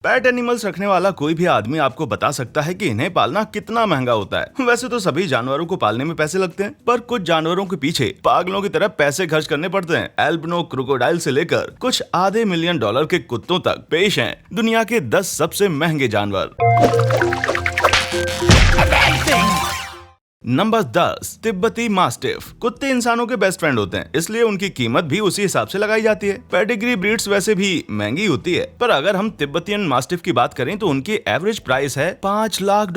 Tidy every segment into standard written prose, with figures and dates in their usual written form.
Pet animals रखने वाला कोई भी आदमी आपको बता सकता है कि इन्हें पालना कितना महंगा होता है। वैसे तो सभी जानवरों को पालने में पैसे लगते हैं, पर कुछ जानवरों के पीछे पागलों की तरह पैसे खर्च करने पड़ते हैं। एल्बिनो क्रोकोडाइल से लेकर कुछ $500 मिलियन के कुत्तों तक पेश हैं दुनिया के 10 सबसे महंगे जानवर। नंबर 10, तिब्बती मास्टिफ। कुत्ते इंसानों के बेस्ट फ्रेंड होते हैं, इसलिए उनकी कीमत भी उसी हिसाब से लगाई जाती है। पेडिग्री ब्रीड्स वैसे भी महंगी होती है, पर अगर हम तिब्बतियन मास्टिफ की बात करें तो उनकी एवरेज प्राइस है $5 लाख,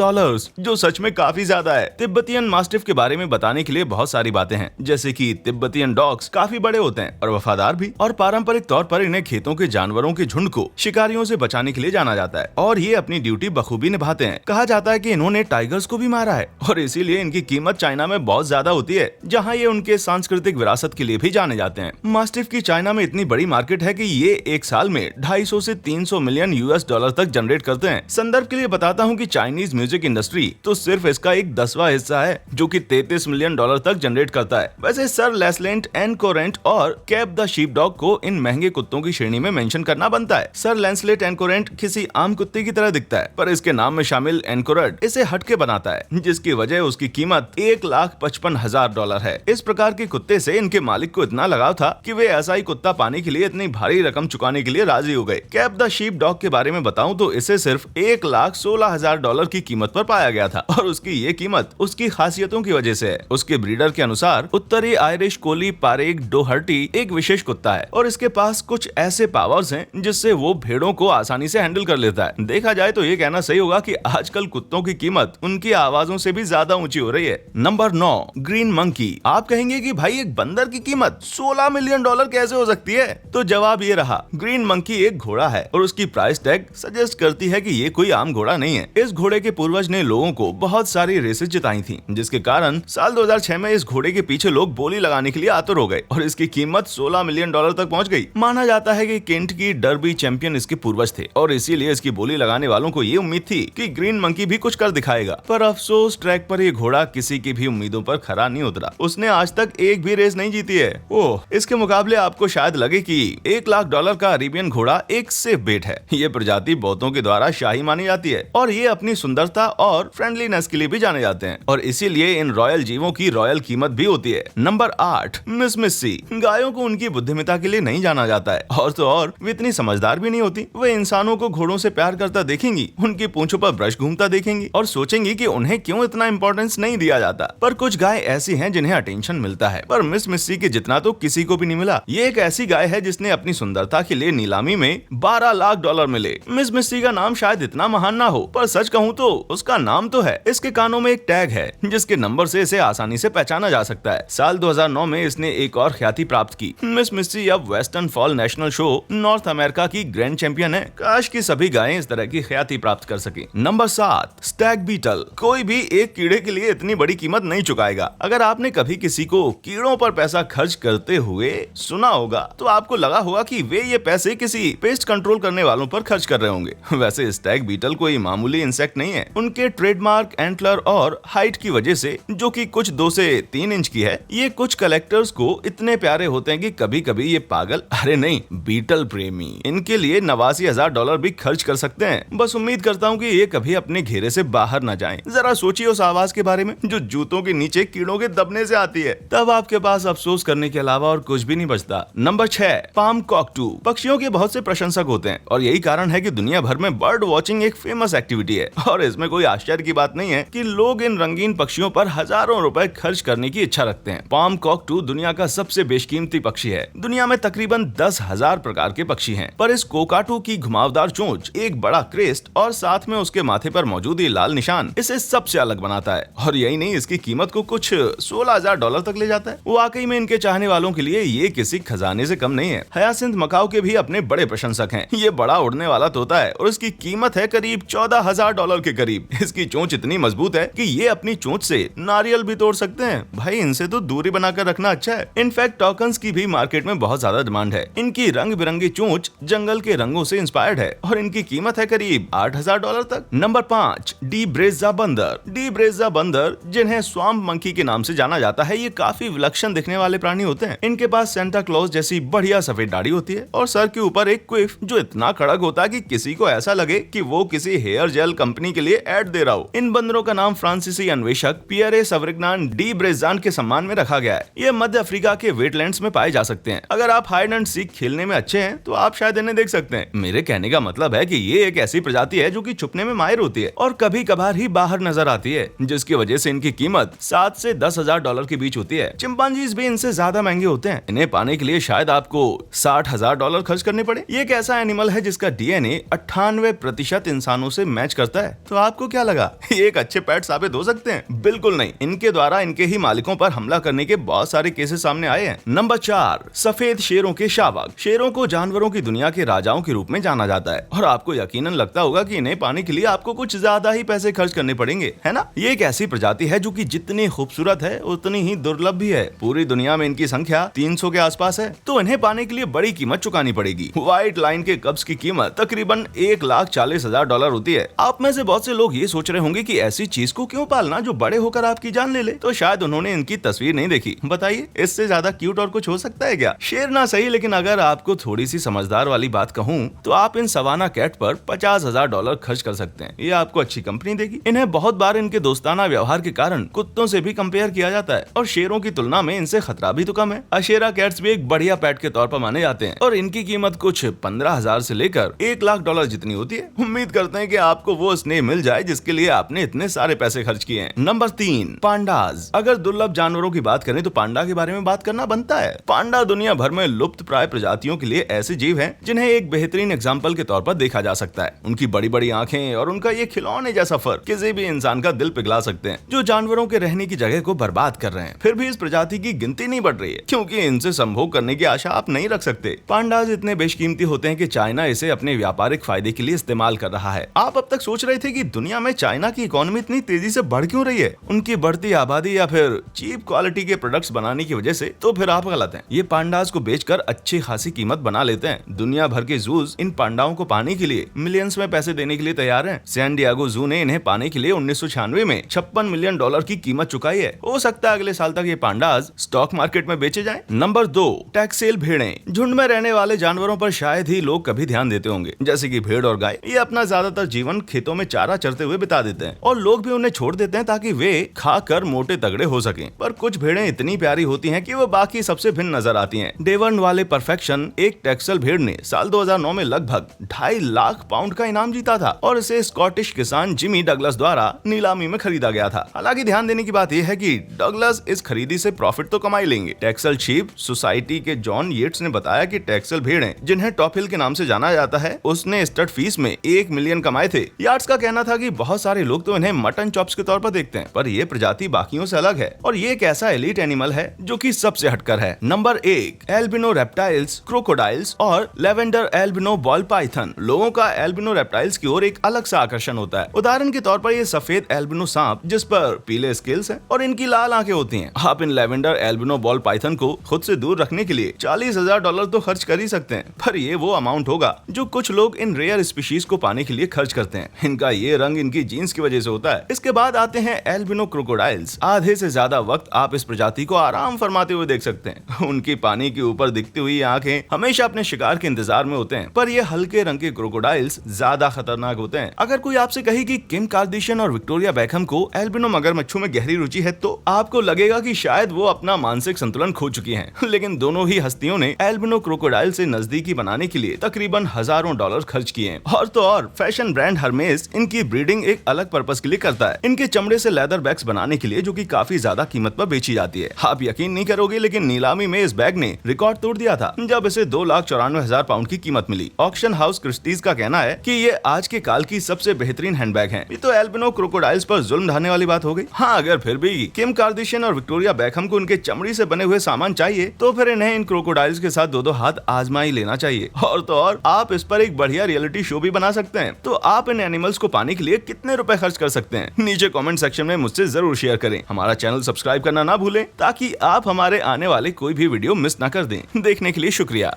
जो सच में काफी ज्यादा है। तिब्बतियन मास्टिफ के बारे में बताने के लिए बहुत सारी बातें हैं, जैसे कि तिब्बतियन डॉग्स काफी बड़े होते हैं और वफादार भी, और पारंपरिक तौर पर इन्हें खेतों के जानवरों के झुंड को शिकारियों से बचाने के लिए जाना जाता है, और ये अपनी ड्यूटी बखूबी निभाते हैं। कहा जाता है कि इन्होंने टाइगर्स को भी मारा है, और इसीलिए इनकी कीमत चाइना में बहुत ज्यादा होती है, जहां ये उनके सांस्कृतिक विरासत के लिए भी जाने जाते हैं। मास्टिफ की चाइना में इतनी बड़ी मार्केट है कि ये एक साल में 250 से 300 मिलियन $US तक जनरेट करते हैं। संदर्भ के लिए बताता हूं कि चाइनीज म्यूजिक इंडस्ट्री तो सिर्फ इसका एक 10वां हिस्सा है, जो कि $33 मिलियन तक जनरेट करता है। वैसे सर लेस्लेंट एनकोरेंट और कैप द शीप डॉग को इन महंगे कुत्तों की श्रेणी में मेंशन करना बनता है। सर लेंसलेट एनकोरेंट किसी आम कुत्ते की तरह दिखता है, पर इसके नाम में शामिल एनकोरेट इसे हटके बनाता है, जिसकी वजह उसकी कीमत $1,55,000 है। इस प्रकार के कुत्ते से इनके मालिक को इतना लगाव था कि वे ऐसा ही कुत्ता पाने के लिए इतनी भारी रकम चुकाने के लिए राजी हो गए। कैप द शीप डॉग के बारे में बताऊं तो इसे सिर्फ $1,16,000 की कीमत पर पाया गया था, और उसकी ये कीमत उसकी खासियतों की वजह से है। उसके ब्रीडर के अनुसार उत्तरी आयरिश कोली पारेग डोहर्टी एक विशेष कुत्ता है, और इसके पास कुछ ऐसे पावर्स हैं जिससे वो भेड़ों को आसानी से हैंडल कर लेता है। देखा जाए तो ये कहना सही होगा कि आजकल कुत्तों की कीमत उनकी आवाजों से भी ज्यादा ऊंची हो रही है। Number 9, green monkey. आप कहेंगे कि भाई एक बंदर की कीमत $16 मिलियन कैसे हो सकती है? तो जवाब ये रहा, ग्रीन मंकी एक घोड़ा है, और उसकी प्राइस टैग सजेस्ट करती है कि ये कोई आम घोड़ा नहीं है। इस घोड़े के पूर्वज ने लोगों को बहुत सारी रेसेस जिताई थी, जिसके कारण साल 2006 में इस घोड़े के पीछे लोग बोली लगाने के लिए आतुर हो गए, और इसकी कीमत $16 मिलियन तक पहुंच गई। माना जाता है कि केंट की डर्बी चैंपियन इसके पूर्वज थे, और इसीलिए इसकी बोली लगाने वालों को ये उम्मीद थी कि ग्रीन मंकी भी कुछ कर दिखाएगा। पर अफसोस, ट्रैक पर ये घोड़ा किसी की भी उम्मीदों पर खरा नहीं उतरा। उसने आज तक एक भी रेस नहीं जीती है। ओह, इसके मुकाबले आपको शायद लगे कि $1 लाख का अरेबियन घोड़ा एक सेफ बेट है। ये प्रजाति बहुतों के द्वारा शाही मानी जाती है, और ये अपनी सुंदरता और फ्रेंडलीनेस के लिए भी जाने जाते हैं, और इसीलिए इन रॉयल जीवों की रॉयल कीमत भी होती है। Number 8, miss Missy. गायों को उनकी बुद्धिमत्ता के लिए नहीं जाना जाता है, और तो और वे इतनी समझदार भी नहीं होती। वे इंसानों को घोड़ों से प्यार करता देखेंगी, उनकी पूंछों पर ब्रश घूमता देखेंगी, और सोचेंगी कि उन्हें क्यों इतना इंपॉर्टेंस नहीं दिया जाता। पर कुछ गाय ऐसी हैं जिन्हें अटेंशन मिलता है, पर मिस मिस्सी के जितना तो किसी को भी नहीं मिला। ये एक ऐसी गाय है जिसने अपनी सुंदरता के लिए नीलामी में $12 लाख मिले। मिस मिस्सी का नाम शायद इतना महान ना हो, पर सच कहूँ तो उसका नाम तो है। इसके कानों में एक टैग है जिसके नंबर से इसे आसानी से पहचाना जा सकता है। साल 2009 में इसने एक और ख्याति प्राप्त की। मिस मिस्सी अब western fall national show north America की ग्रैंड चैंपियन है। काश की सभी गायें इस तरह की ख्याति प्राप्त कर सके। Number 7, stag beetle. कोई भी एक कीड़े के लिए इतनी बड़ी कीमत नहीं चुकाएगा। अगर आपने कभी किसी को कीड़ों पर पैसा खर्च करते हुए सुना होगा तो आपको लगा होगा कि वे ये पैसे किसी पेस्ट कंट्रोल करने वालों पर खर्च कर रहे होंगे। वैसे स्टैग बीटल कोई मामूली इंसेक्ट नहीं है। उनके ट्रेडमार्क एंटलर और हाइट की वजह से, जो कि कुछ 2 से 3 इंच की है, ये कुछ कलेक्टर्स को इतने प्यारे होते हैं कि कभी कभी ये पागल, अरे नहीं, बीटल प्रेमी, इनके लिए $89,000 भी खर्च कर सकते हैं। बस उम्मीद करता हूँ कि ये कभी अपने घेरे से बाहर न जाएं। जरा सोचिए उस आवाज के बारे में जो जूतों के नीचे कीड़ों के दबने से आती है, तब आपके पास अफसोस करने के अलावा और कुछ भी नहीं बचता। Number 6, palm cockatoo. पक्षियों के बहुत से प्रशंसक होते हैं, और यही कारण है कि दुनिया भर में बर्ड वॉचिंग एक फेमस एक्टिविटी है, और इसमें कोई आश्चर्य की बात नहीं है कि लोग इन रंगीन पक्षियों पर हजारों रुपए खर्च करने की इच्छा रखते हैं। पाम कॉकटू दुनिया का सबसे बेशकीमती पक्षी है। दुनिया में तकरीबन 10,000 प्रकार के पक्षी हैं, पर इस कोकाटू की घुमावदार चोंच, एक बड़ा क्रेस्ट और साथ में उसके माथे पर मौजूद ये लाल निशान इसे सबसे अलग बनाता है। और यही नहीं, इसकी कीमत को कुछ $16,000 तक ले जाता है। वाकई में इनके चाहने वालों के लिए ये किसी खजाने से कम नहीं है। हयासिंथ मकाओ के भी अपने बड़े प्रशंसक हैं। ये बड़ा उड़ने वाला तोता है, और इसकी कीमत है करीब $14,000 के करीब। इसकी चोंच इतनी मजबूत है कि ये अपनी चोंच से नारियल भी तोड़ सकते हैं। भाई, इनसे तो दूरी बनाकर रखना अच्छा है। इनफैक्ट टॉकन्स की भी मार्केट में बहुत ज्यादा डिमांड है। इनकी रंग बिरंगी चोंच जंगल के रंगों से इंस्पायर्ड है, और इनकी कीमत है करीब $8,000 तक। नंबर 5, डी ब्रेजा बंदर। डी ब्रेजा बंदर जानवर जिन्हें स्वाम्प मंकी के नाम से जाना जाता है, ये काफी विलक्षण दिखने वाले प्राणी होते हैं। इनके पास सेंटा क्लॉज जैसी बढ़िया सफेद दाढ़ी होती है और सर के ऊपर एक क्विफ जो इतना कड़क होता है कि किसी को ऐसा लगे कि वो किसी हेयर जेल कंपनी के लिए ऐड दे रहा हो। इन बंदरों का नाम फ्रांसीसी अन्वेषक पियरे सवरिग्नान डी ब्रेजान के सम्मान में रखा गया है। ये मध्य अफ्रीका के वेटलैंड्स में पाए जा सकते हैं। अगर आप हाइड एंड सीक खेलने में अच्छे हैं तो आप शायद इन्हें देख सकते हैं। मेरे कहने का मतलब है कि ये एक ऐसी प्रजाति है जो कि छुपने में माहिर होती है और कभी कभार ही बाहर नजर आती है, जिसकी वजह से इनकी कीमत 7 से 10,000 डॉलर के बीच होती है। चिंपांजीज भी इनसे ज्यादा महंगे होते हैं। इन्हें पाने के लिए शायद आपको 60,000 डॉलर खर्च करने पड़े। ये एक ऐसा एनिमल है जिसका डीएनए 98% इंसानों से मैच करता है। तो आपको क्या लगा, ये एक अच्छे पेट साबित हो सकते हैं? बिल्कुल नहीं। इनके द्वारा इनके ही मालिकों पर हमला करने के बहुत सारे केसेस सामने आए हैं। नंबर 4, सफेद शेरों के शावक। शेरों को जानवरों की दुनिया के राजाओं के रूप में जाना जाता है और आपको यकीनन लगता होगा कि इन्हें पाने के लिए आपको कुछ ज्यादा ही पैसे खर्च करने पड़ेंगे, है ना? ये एक ऐसी प्रजाति है जो कि जितनी खूबसूरत है उतनी ही दुर्लभ भी है। पूरी दुनिया में इनकी संख्या 300 के आसपास है, तो इन्हें पाने के लिए बड़ी कीमत चुकानी पड़ेगी। व्हाइट लाइन के कब्स की कीमत तकरीबन 1,40,000 डॉलर होती है। आप में से बहुत से लोग ये सोच रहे होंगे कि ऐसी चीज को क्यों पालना जो बड़े होकर आपकी जान ले ले। तो शायद उन्होंने इनकी तस्वीर नहीं देखी। बताइए, इससे ज्यादा क्यूट और कुछ हो सकता है क्या? शेर ना सही, लेकिन अगर आपको थोड़ी सी समझदार वाली बात कहूँ तो आप इन सवाना कैट पर 50,000 डॉलर खर्च कर सकते हैं। ये आपको अच्छी कंपनी देगी। इन्हें बहुत बार इनके दोस्ताना व्यवहार के कारण कुत्तों से भी कंपेयर किया जाता है और शेरों की तुलना में इनसे खतरा भी तो कम है। अशेरा कैट्स भी एक बढ़िया पेट के तौर पर माने जाते हैं और इनकी कीमत कुछ 15,000 से लेकर 1,00,000 डॉलर जितनी होती है। उम्मीद करते हैं कि आपको वो स्नेह मिल जाए जिसके लिए आपने इतने सारे पैसे खर्च किए हैं। Number 3, pandas. अगर दुर्लभ जानवरों की बात करें तो पांडा के बारे में बात करना बनता है। पांडा दुनिया भर में लुप्त प्राय प्रजातियों के लिए ऐसे जीव हैं जिन्हें एक बेहतरीन एग्जाम्पल के तौर पर देखा जा सकता है। उनकी बड़ी बड़ी आंखें और उनका ये खिलौने जैसा फर किसी भी इंसान का दिल पिघला सकते हैं, जो जानवरों के रहने की जगह को बर्बाद कर रहे हैं। फिर भी इस प्रजाति की गिनती नहीं बढ़ रही है क्योंकि इनसे संभोग करने की आशा आप नहीं रख सकते। पांडाज इतने बेशकीमती होते हैं कि चाइना इसे अपने व्यापारिक फायदे के लिए इस्तेमाल कर रहा है। आप अब तक सोच रहे थे कि दुनिया में चाइना की इकोनॉमी इतनी तेजी से बढ़ क्यों रही है, उनकी बढ़ती आबादी या फिर चीप क्वालिटी के प्रोडक्ट्स बनाने की वजह से? तो फिर आप गलत हैं। ये पांडाज को बेचकर अच्छी खासी कीमत बना लेते हैं। दुनिया भर के जूस इन पांडाओं को पाने के लिए मिलियंस में पैसे देने के लिए तैयार हैं। सैन डिएगो जू ने इन्हें पाने के लिए 1996 में 56 मिलियन डॉलर की कीमत चुकाई है। हो सकता है अगले साल तक ये पांडाज स्टॉक मार्केट में बेचे जाएं। नंबर 2, टैक्सेल भेड़ें। झुंड में रहने वाले जानवरों पर शायद ही लोग कभी ध्यान देते होंगे, जैसे कि भेड़ और गाय। ये अपना ज्यादातर जीवन खेतों में चारा चरते हुए बिता देते हैं और लोग भी उन्हें छोड़ देते हैं ताकि वे खाकर मोटे तगड़े हो सकें। पर कुछ भेड़ें इतनी प्यारी होती हैं कि वो बाकी सबसे भिन्न नजर आती हैं। डेवन वाले परफेक्शन एक टैक्सेल भेड़ ने साल 2009 में लगभग 2.5 लाख पाउंड का इनाम जीता था और इसे स्कॉटिश किसान जिमी डगलस द्वारा नीलामी में खरीदा गया था। हालांकि ध्यान देने की बात यह है कि डगलस इस खरीदी से प्रॉफिट तो कमाई लेंगे। टैक्सेल शीप सोसाइटी के जॉन येट्स ने बताया कि टैक्सेल भेड़ें, जिन्हें टॉप हिल के नाम से जाना जाता है, उसने स्टड फीस में 1 मिलियन कमाए थे। यार्ड्स का कहना था कि बहुत सारे लोग तो इन्हें मटन चॉप्स के तौर पर देखते हैं, पर यह प्रजाति बाकियों से अलग है और ये एक ऐसा एलीट एनिमल है जो कि सबसे हटकर है। नंबर 1, एल्बिनो रेप्टाइल्स, क्रोकोडाइल्स और लेवेंडर एल्बिनो बॉल पाइथन। लोगों का एल्बिनो रेप्टाइल्स की ओर एक अलग सा आकर्षण होता है। उदाहरण के तौर पर ये सफेद एल्बिनो सांप जिस पर पीले स्केल्स हैं और इनकी लाल आंखें होती हैं। आप इन लेवेंडर एल्बिनो बॉल पाइथन को खुद से दूर रखने के लिए 40,000 डॉलर तो खर्च कर ही सकते हैं, पर ये वो अमाउंट होगा जो कुछ लोग इन रेयर स्पीशीज को पाने के लिए खर्च करते हैं। इनका ये रंग इनकी जीन्स की वजह से होता है। इसके बाद आते हैं एल्बिनो क्रोकोडाइल्स। आधे से ज्यादा वक्त आप इस प्रजाति को आराम फरमाते हुए देख सकते हैं। उनकी पानी के ऊपर दिखती हुई आंखें हमेशा अपने शिकार के इंतजार में होते हैं, पर ये हल्के रंग के क्रोकोडाइल्स ज्यादा खतरनाक होते हैं। अगर कोई आपसे कहे कि किम कार्दाशियन और विक्टोरिया बेकहम को एल्बिनो मगरमच्छों में गहरी रुचि है, तो आपको लगेगा कि शायद वो अपना मानसिक संतुलन खो चुकी हैं। लेकिन दोनों ही हस्तियों ने एल्बिनो क्रोकोडाइल से नजदीकी बनाने के लिए तकरीबन हजारों डॉलर खर्च किए हैं। और तो और फैशन ब्रांड हर्मेस इनकी ब्रीडिंग एक अलग पर्पस के लिए करता है। इनके चमड़े से लेदर बैग्स बनाने के लिए, जो कि काफी ज्यादा कीमत पर बेची जाती है। आप यकीन नहीं करोगे, लेकिन नीलामी में इस बैग ने रिकॉर्ड तोड़ दिया था जब इसे 2,94,000 पाउंड की कीमत मिली। ऑक्शन हाउस क्रिस्टीज का कहना है कि ये आज के काल की सबसे बेहतरीन हैंडबैग है। ये तो एल्बिनो क्रोकोडाइल्स पर जुल्म ढाने वाली बात हो गई। हाँ, अगर फिर भी किम कार्दाशियन और विक्टोरिया बेकहम को उनके चमड़ी से बने हुए सामान चाहिए, तो फिर इन्हें इन क्रोकोडाइल्स के साथ दो हाथ आजमा ही लेना चाहिए। और तो और आप इस पर एक बढ़िया रियलिटी शो भी बना सकते हैं। तो आप इन एनिमल्स को पाने के लिए कितने रुपए खर्च कर सकते हैं, नीचे कमेंट सेक्शन में मुझसे जरूर शेयर करें। हमारा चैनल सब्सक्राइब करना ना भूलें ताकि आप हमारे आने वाले कोई भी वीडियो मिस ना कर दें। देखने के लिए शुक्रिया।